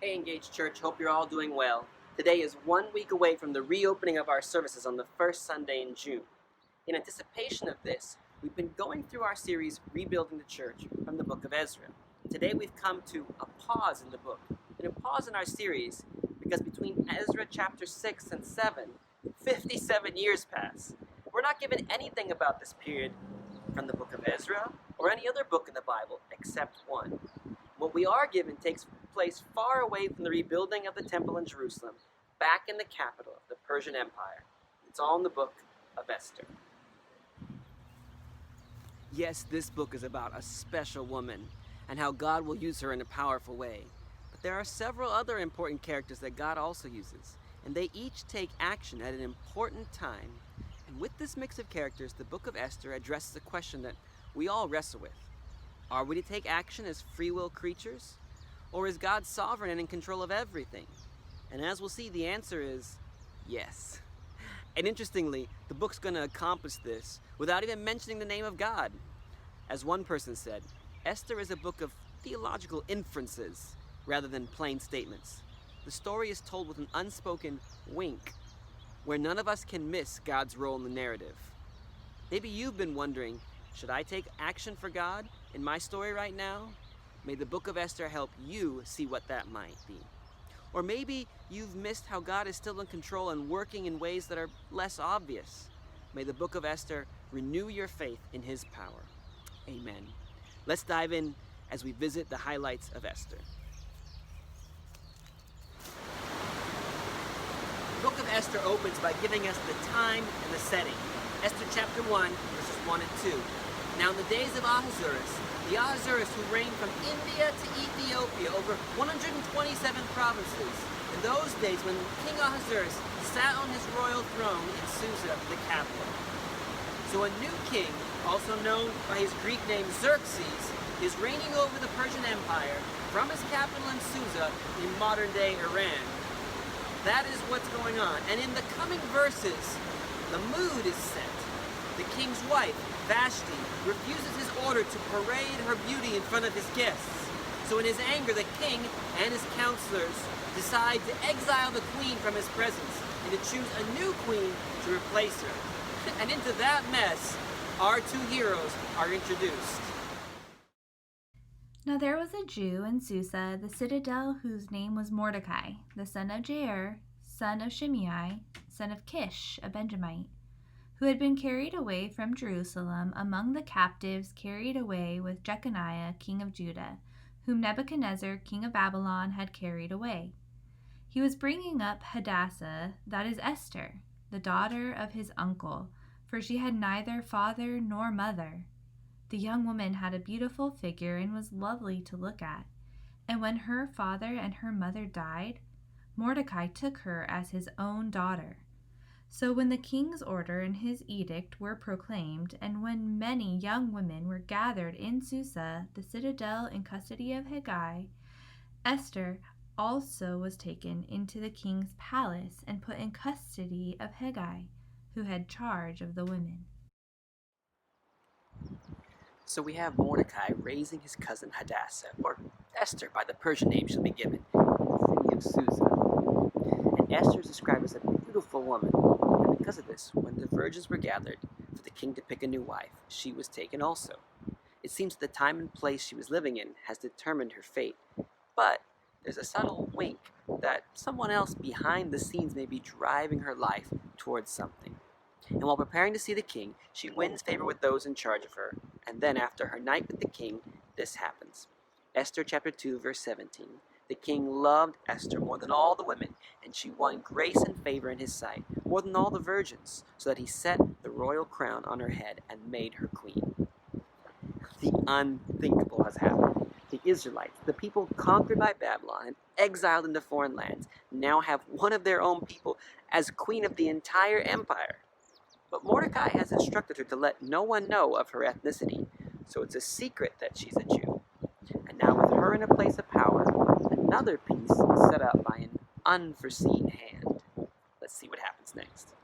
Hey, Engaged Church, hope you're all doing well. Today is 1 week away from the reopening of our services on the first Sunday in June. In anticipation of this, we've been going through our series, Rebuilding the Church, from the book of Ezra. Today we've come to a pause in the book, and a pause in our series because between Ezra chapter 6 and 7, 57 years pass. We're not given anything about this period from the book of Ezra or any other book in the Bible except one. What we are given takes place far away from the rebuilding of the temple in Jerusalem, back in the capital of the Persian Empire. It's all in the book of Esther. Yes, this book is about a special woman and how God will use her in a powerful way. But there are several other important characters that God also uses, and they each take action at an important time. And with this mix of characters, the book of Esther addresses a question that we all wrestle with. Are we to take action as free will creatures? Or is God sovereign and in control of everything? And as we'll see, the answer is yes. And interestingly, the book's going to accomplish this without even mentioning the name of God. As one person said, Esther is a book of theological inferences rather than plain statements. The story is told with an unspoken wink, where none of us can miss God's role in the narrative. Maybe you've been wondering, should I take action for God in my story right now? May the book of Esther help you see what that might be. Or maybe you've missed how God is still in control and working in ways that are less obvious. May the book of Esther renew your faith in his power. Amen. Let's dive in as we visit the highlights of Esther. The book of Esther opens by giving us the time and the setting. Esther chapter 1, verses 1 and 2. Now in the days of Ahasuerus, the Ahasuerus who reigned from India to Ethiopia over 127 provinces. In those days when King Ahasuerus sat on his royal throne in Susa, the capital. So a new king, also known by his Greek name Xerxes, is reigning over the Persian Empire from his capital in Susa in modern-day Iran. That is what's going on. And in the coming verses, the mood is set. The king's wife, Vashti, refuses his order to parade her beauty in front of his guests. So in his anger, the king and his counselors decide to exile the queen from his presence and to choose a new queen to replace her. And into that mess, our two heroes are introduced. Now there was a Jew in Susa, the citadel, whose name was Mordecai, the son of Jair, son of Shimei, son of Kish, a Benjamite, who had been carried away from Jerusalem among the captives carried away with Jeconiah, king of Judah, whom Nebuchadnezzar, king of Babylon, had carried away. He was bringing up Hadassah, that is Esther, the daughter of his uncle, for she had neither father nor mother. The young woman had a beautiful figure and was lovely to look at. And when her father and her mother died, Mordecai took her as his own daughter. So when the king's order and his edict were proclaimed, and when many young women were gathered in Susa, the citadel in custody of Hegai, Esther also was taken into the king's palace and put in custody of Hegai, who had charge of the women. So we have Mordecai raising his cousin Hadassah, or Esther by the Persian name she'll be given, in the city of Susa. And Esther is described as a beautiful woman, and because of this, when the virgins were gathered for the king to pick a new wife, she was taken also. It seems the time and place she was living in has determined her fate, but there's a subtle wink that someone else behind the scenes may be driving her life towards something. And while preparing to see the king, she wins favor with those in charge of her. And then after her night with the king, this happens. Esther chapter 2, verse 17. The king loved Esther more than all the women, and she won grace and favor in his sight, more than all the virgins, so that he set the royal crown on her head and made her queen. The unthinkable has happened. The Israelites, the people conquered by Babylon and exiled into foreign lands, now have one of their own people as queen of the entire empire. But Mordecai has instructed her to let no one know of her ethnicity, so it's a secret that she's a Jew. And now with her in a place of power, another piece is set up by an unforeseen hand. Let's see what happens next.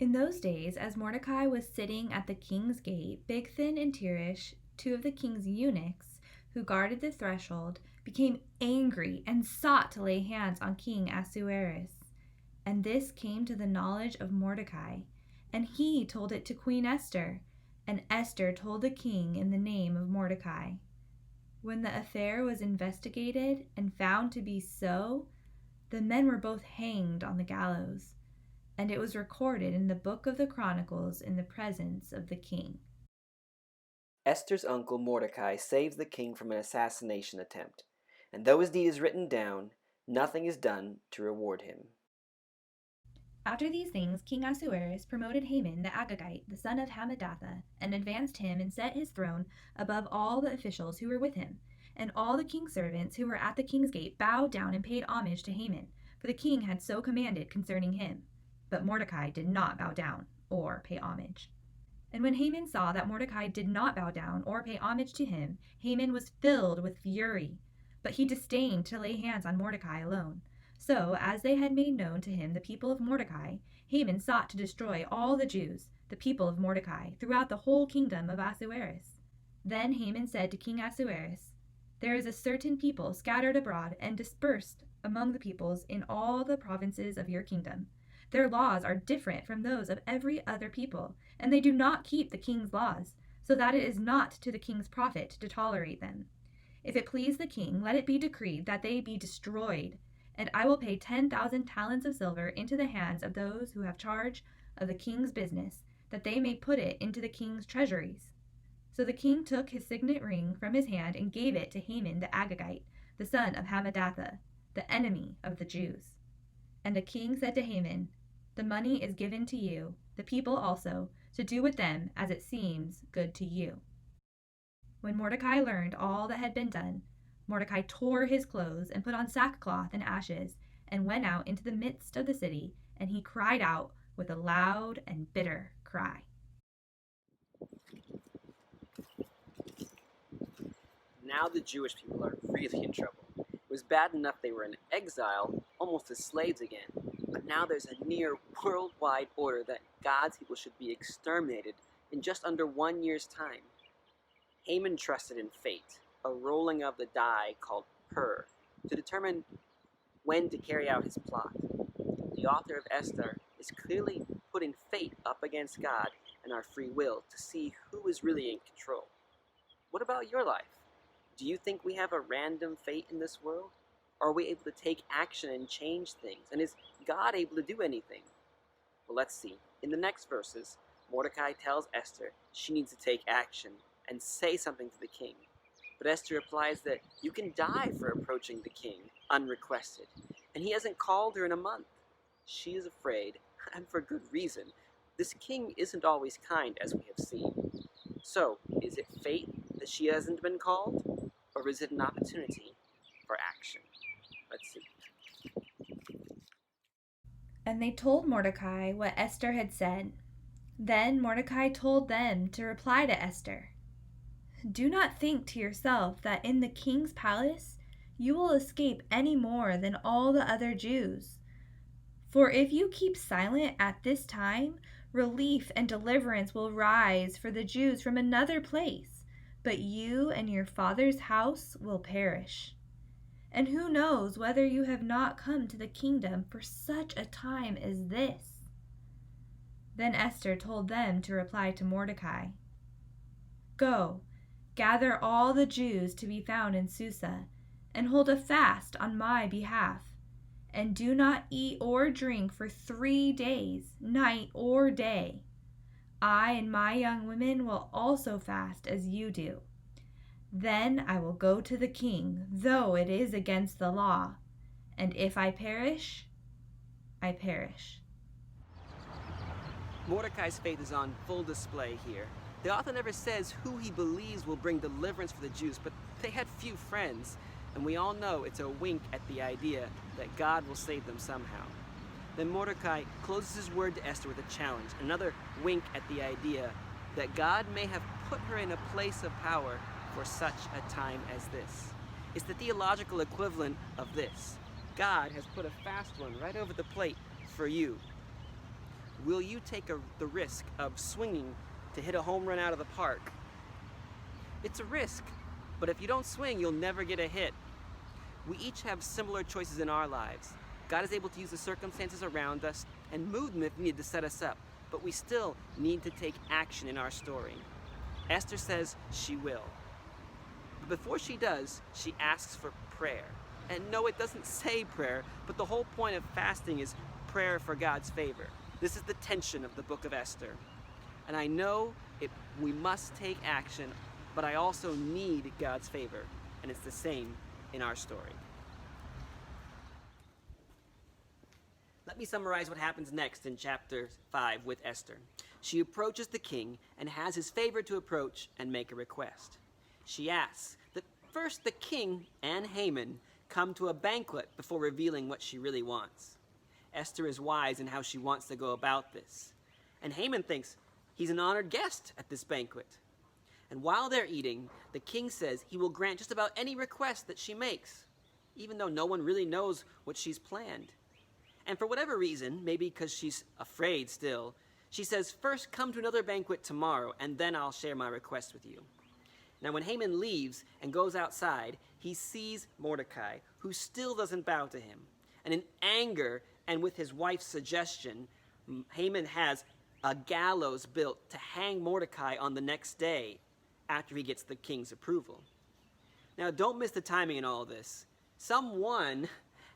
In those days, as Mordecai was sitting at the king's gate, Bigthan and Teresh, two of the king's eunuchs, who guarded the threshold, became angry and sought to lay hands on King Ahasuerus. And this came to the knowledge of Mordecai, and he told it to Queen Esther, and Esther told the king in the name of Mordecai. When the affair was investigated and found to be so, the men were both hanged on the gallows, and it was recorded in the book of the Chronicles in the presence of the king. Esther's uncle Mordecai saves the king from an assassination attempt, and though his deed is written down, nothing is done to reward him. After these things, King Ahasuerus promoted Haman the Agagite, the son of Hammedatha, and advanced him and set his throne above all the officials who were with him. And all the king's servants who were at the king's gate bowed down and paid homage to Haman, for the king had so commanded concerning him. But Mordecai did not bow down or pay homage. And when Haman saw that Mordecai did not bow down or pay homage to him, Haman was filled with fury. But he disdained to lay hands on Mordecai alone. So, as they had made known to him the people of Mordecai, Haman sought to destroy all the Jews, the people of Mordecai, throughout the whole kingdom of Ahasuerus. Then Haman said to King Ahasuerus, "There is a certain people scattered abroad and dispersed among the peoples in all the provinces of your kingdom. Their laws are different from those of every other people, and they do not keep the king's laws, so that it is not to the king's profit to tolerate them. If it please the king, let it be decreed that they be destroyed, and I will pay 10,000 talents of silver into the hands of those who have charge of the king's business, that they may put it into the king's treasuries." So the king took his signet ring from his hand and gave it to Haman the Agagite, the son of Hammedatha, the enemy of the Jews. And the king said to Haman, "The money is given to you, the people also, to do with them as it seems good to you." When Mordecai learned all that had been done, Mordecai tore his clothes and put on sackcloth and ashes, and went out into the midst of the city, and he cried out with a loud and bitter cry. Now the Jewish people are really in trouble. It was bad enough they were in exile, almost as slaves again, but now there's a near worldwide order that God's people should be exterminated in just under 1 year's time. Haman trusted in fate, a rolling of the die called Pur, to determine when to carry out his plot. The author of Esther is clearly putting fate up against God and our free will to see who is really in control. What about your life? Do you think we have a random fate in this world? Are we able to take action and change things? And is God able to do anything? Well, let's see. In the next verses, Mordecai tells Esther she needs to take action and say something to the king. But Esther replies that you can die for approaching the king unrequested, and he hasn't called her in a month. She is afraid, and for good reason. This king isn't always kind, as we have seen. So, is it fate that she hasn't been called, or is it an opportunity for action? Let's see. And they told Mordecai what Esther had said. Then Mordecai told them to reply to Esther, "Do not think to yourself that in the king's palace you will escape any more than all the other Jews. For if you keep silent at this time, relief and deliverance will rise for the Jews from another place, but you and your father's house will perish. And who knows whether you have not come to the kingdom for such a time as this?" Then Esther told them to reply to Mordecai, "Go, gather all the Jews to be found in Susa, and hold a fast on my behalf. And do not eat or drink for 3 days, night or day. I and my young women will also fast as you do. Then I will go to the king, though it is against the law. And if I perish, I perish." Mordecai's faith is on full display here. The author never says who he believes will bring deliverance for the Jews, but they had few friends, and we all know it's a wink at the idea that God will save them somehow. Then Mordecai closes his word to Esther with a challenge, another wink at the idea that God may have put her in a place of power for such a time as this. It's the theological equivalent of this. God has put a fast one right over the plate for you. Will you take the risk of swinging to hit a home run out of the park? It's a risk, But if you don't swing, you'll never get a hit. We each have similar choices in our lives. God is able to use the circumstances around us and move them if needed to set us up, but we still need to take action in our story. Esther says she will. But before she does, she asks for prayer. And no, it doesn't say prayer, but the whole point of fasting is prayer for God's favor. This is the tension of the book of Esther. And I know we must take action, but I also need God's favor. And it's the same in our story. Let me summarize what happens next in chapter 5 with Esther. She approaches the king and has his favor to approach and make a request. She asks that first the king and Haman come to a banquet before revealing what she really wants. Esther is wise in how she wants to go about this. And Haman thinks he's an honored guest at this banquet. And while they're eating, the king says he will grant just about any request that she makes, even though no one really knows what she's planned. And for whatever reason, maybe because she's afraid still, she says, first come to another banquet tomorrow, and then I'll share my request with you. Now when Haman leaves and goes outside, he sees Mordecai, who still doesn't bow to him. And in anger, and with his wife's suggestion, Haman has a gallows built to hang Mordecai on the next day after he gets the king's approval. Now, don't miss the timing in all this. Someone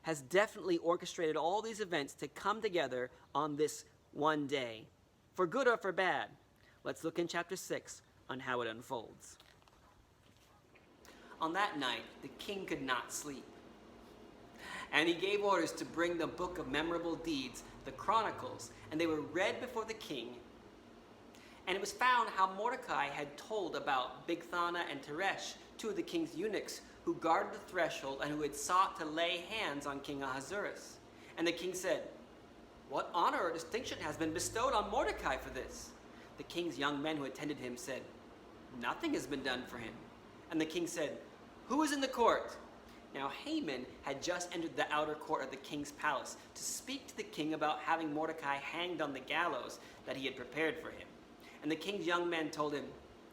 has definitely orchestrated all these events to come together on this one day, for good or for bad. Let's look in chapter 6 on how it unfolds. On that night, the king could not sleep. And he gave orders to bring the book of memorable deeds, the Chronicles, and they were read before the king. And it was found how Mordecai had told about Bigthana and Teresh, two of the king's eunuchs, who guarded the threshold and who had sought to lay hands on King Ahasuerus. And the king said, "What honor or distinction has been bestowed on Mordecai for this?" The king's young men who attended him said, "Nothing has been done for him." And the king said, "Who is in the court?" Now Haman had just entered the outer court of the king's palace to speak to the king about having Mordecai hanged on the gallows that he had prepared for him. And the king's young men told him,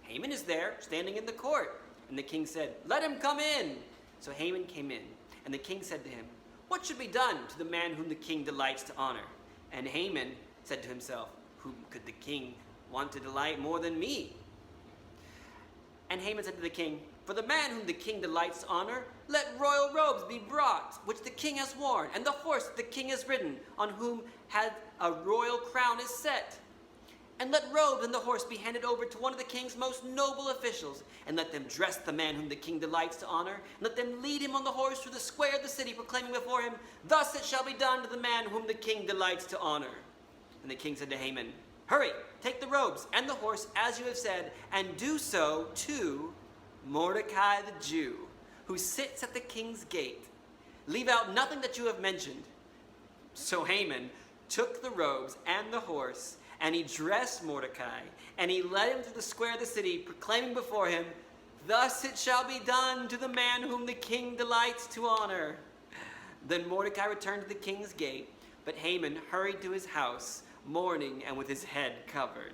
"Haman is there, standing in the court." And the king said, "Let him come in." So Haman came in, and the king said to him, "What should be done to the man whom the king delights to honor?" And Haman said to himself, "Whom could the king want to delight more than me?" And Haman said to the king, "For the man whom the king delights to honor, let royal robes be brought, which the king has worn, and the horse the king has ridden, on whom had a royal crown is set. And let robes and the horse be handed over to one of the king's most noble officials, and let them dress the man whom the king delights to honor, and let them lead him on the horse through the square of the city, proclaiming before him, 'Thus it shall be done to the man whom the king delights to honor.'" And the king said to Haman, "Hurry, take the robes and the horse, as you have said, and do so to Mordecai the Jew, who sits at the king's gate. Leave out nothing that you have mentioned." So Haman took the robes and the horse, and he dressed Mordecai, and he led him through the square of the city, proclaiming before him, "Thus it shall be done to the man whom the king delights to honor." Then Mordecai returned to the king's gate, but Haman hurried to his house, mourning and with his head covered.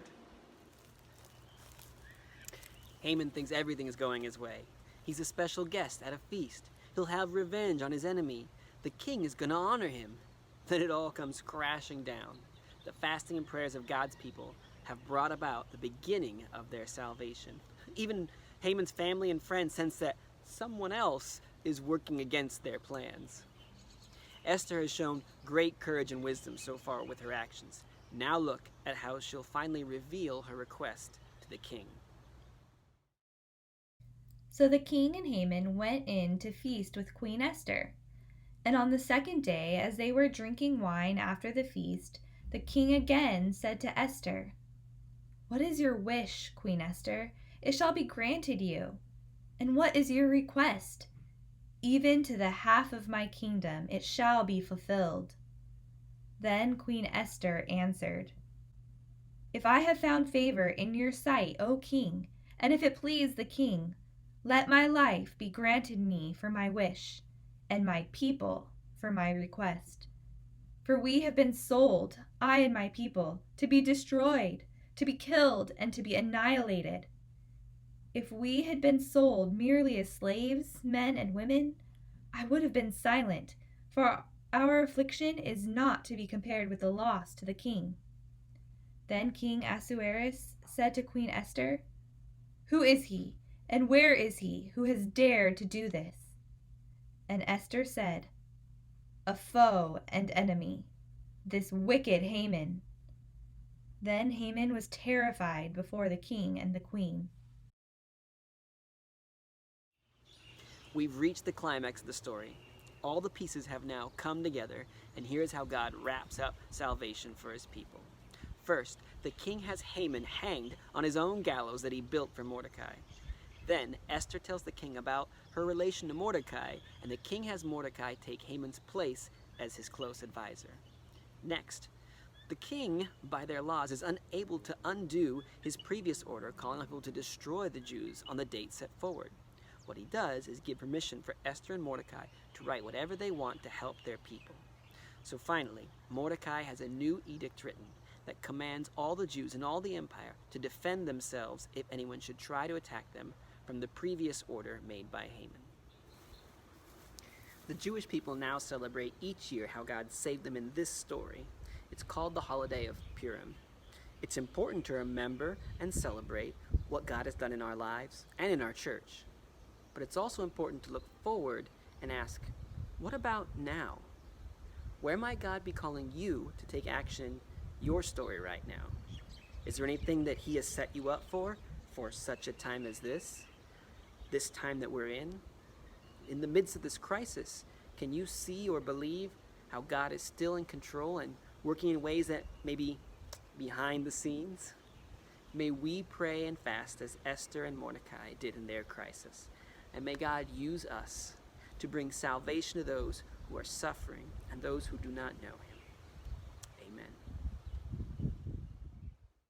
Haman thinks everything is going his way. He's a special guest at a feast. He'll have revenge on his enemy. The king is going to honor him. Then it all comes crashing down. The fasting and prayers of God's people have brought about the beginning of their salvation. Even Haman's family and friends sense that someone else is working against their plans. Esther has shown great courage and wisdom so far with her actions. Now look at how she'll finally reveal her request to the king. So the king and Haman went in to feast with Queen Esther. And on the second day, as they were drinking wine after the feast, the king again said to Esther, "What is your wish, Queen Esther? It shall be granted you. And what is your request? Even to the half of my kingdom it shall be fulfilled." Then Queen Esther answered, "If I have found favor in your sight, O king, and if it please the king, let my life be granted me for my wish, and my people for my request. For we have been sold, I and my people, to be destroyed, to be killed, and to be annihilated. If we had been sold merely as slaves, men and women, I would have been silent, for our affliction is not to be compared with the loss to the king. Then King Ahasuerus said to Queen Esther, "Who is he, and where is he, who has dared to do this?" And Esther said, "A foe and enemy, this wicked Haman." Then Haman was terrified before the king and the queen. We've reached the climax of the story. All the pieces have now come together, and here's how God wraps up salvation for his people. First, the king has Haman hanged on his own gallows that he built for Mordecai. Then, Esther tells the king about her relation to Mordecai, and the king has Mordecai take Haman's place as his close advisor. Next, the king, by their laws, is unable to undo his previous order calling on people to destroy the Jews on the date set forward. What he does is give permission for Esther and Mordecai to write whatever they want to help their people. So finally, Mordecai has a new edict written that commands all the Jews in all the empire to defend themselves if anyone should try to attack them from the previous order made by Haman. The Jewish people now celebrate each year how God saved them in this story. It's called the holiday of Purim. It's important to remember and celebrate what God has done in our lives and in our church. But it's also important to look forward and ask, what about now? Where might God be calling you to take action in your story right now? Is there anything that he has set you up for such a time as this time that we're in? In the midst of this crisis, can you see or believe how God is still in control and working in ways that may be behind the scenes? May we pray and fast as Esther and Mordecai did in their crisis. And may God use us to bring salvation to those who are suffering and those who do not know him.